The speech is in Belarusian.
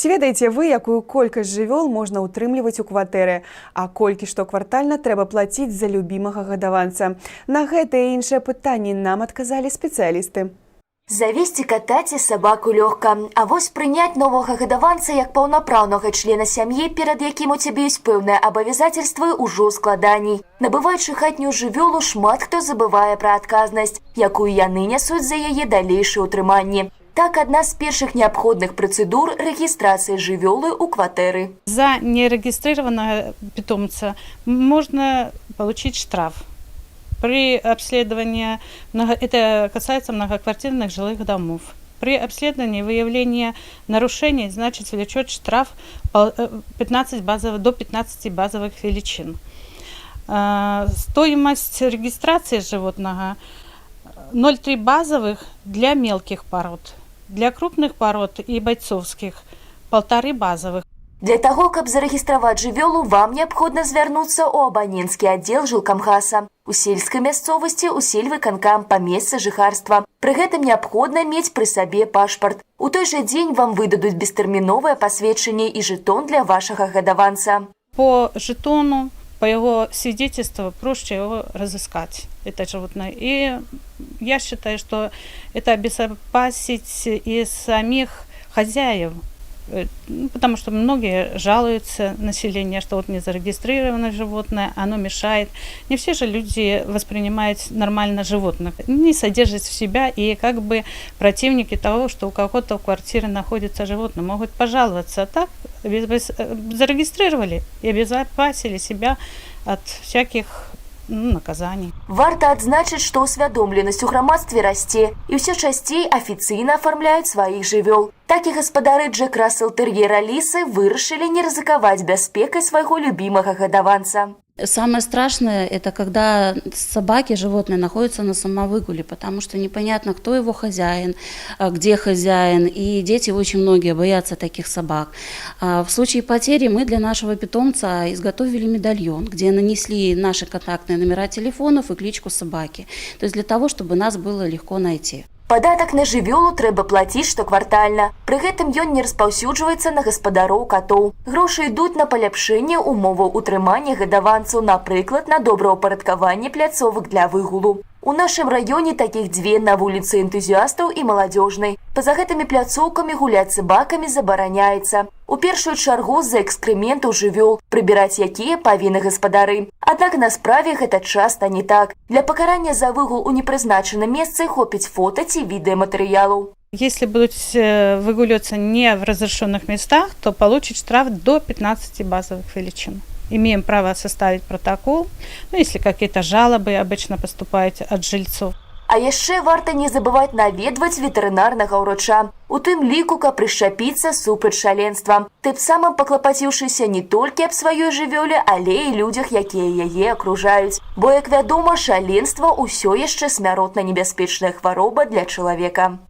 Ці ведаеце вы, якую колькасць жывёл можна ўтрымліваць у кватэры, а колькі штоквартальна трэба плаціць за любімага гадаванца? На гэтае і іншыя пытанні нам адказалі спецыялісты. Завесці кота ці сабаку лёгка, а вось прыняць новага гадаванца як паўнапраўнага члена сям'і, перад якім у цябе ёсць пэўныя абавязацельствы, ужо складаней. Набываючы хатнюю жывёлу, шмат хто забывае пра адказнасць, якую яны нясуць за яе далейшае ўтрыманне. Так, одна з першых неабходных працэдур – рэгістрацыя жывёлы ў кватэры. За нерегистрированного питомца можно получить штраф. При обследовании, это касается многоквартирных жилых домов. При обследовании выявления нарушений, значит, влечет штраф 15 до 15 базовых величин. Стоимость регистрации животного 0,3 базовых для мелких пород. Для крупных пород и бойцовских 1,5 базовых. Для того, каб зарэгістраваць жывёлу, вам неабходна звярнуцца ў абаненцкі аддзел жылкамгаса, у сельскай мясцовасці, у сельвыканкам па месцы жыхарства. Пры гэтым неабходна мець пры сабе пашпарт. У той жа дзень вам выдадуць бестэрміновае пасведчанне і жэтон для вашага гадаванца. По жетону, по его свидетельству проще его разыскать, это животное. И я считаю, что это обезопасить и самих хозяев, потому что многие жалуются, население, что вот не зарегистрированное животное, оно мешает. Не все же люди воспринимают нормально животных, не содержат в себя, и как бы противники того, что у кого-то в квартире находится животное, могут пожаловаться. А так зарегистрировали и обезопасили себя от всяких наказаний. Варта адзначыць, што ўсвядомленасць у грамадстве расце, і ўсё часцей афіцыйна афармляюць сваіх жывёл. Так і гаспадары Джек Рассел тэр'ера Лісы вырашылі не рызыкаваць бяспекай свайго любімага гадаванца. Самое страшное – это когда собаки, животные находятся на самовыгуле, потому что непонятно, кто его хозяин, где хозяин, и дети очень многие боятся таких собак. В случае потери мы для нашего питомца изготовили медальон, где нанесли наши контактные номера телефонов и кличку собаки, то есть для того, чтобы нас было легко найти. Падатак на жывёлу трэба плаціць штоквартальна. Пры гэтым ён не распаўсюджваецца на гаспадароў катоў. Грошы ідуць на паляпшэнне умоваў утрымання гадаванцаў, напрыклад, на добраўпарадкаванне пляцовак для выгулу. У нашым раёне такіх дзве на вуліцы энтузіастаў і маладзёжнай. Па-за гэтымі пляцоўкамі гуляць собакамі забараняецца. У першую чаргу з-за экскрэментаў жывёл, прыбіраць якія павінны гаспадары. Аднак на справе гэта часта не так. Для пакарання за выгул у непрызначаным месцы хопіць фота ці відэаматэрыялаў. Если будут выгуливаться не в разрешенных местах, то получит штраф до 15 базовых величин. Имеем право составить протокол, если какие-то жалобы обычно поступают от жильцов. А яшчэ варта не забываць наведваць ветэрынарнага ўрача. У тым ліку, каб прышчапіцца супраць шаленства. Тым самым паклапаціўшыся не толькі аб сваёй жывёле, але і людзях, якія яе акружаюць. Бо, як вядома, шаленства ўсё яшчэ смяротна небяспечная хвароба для чалавека.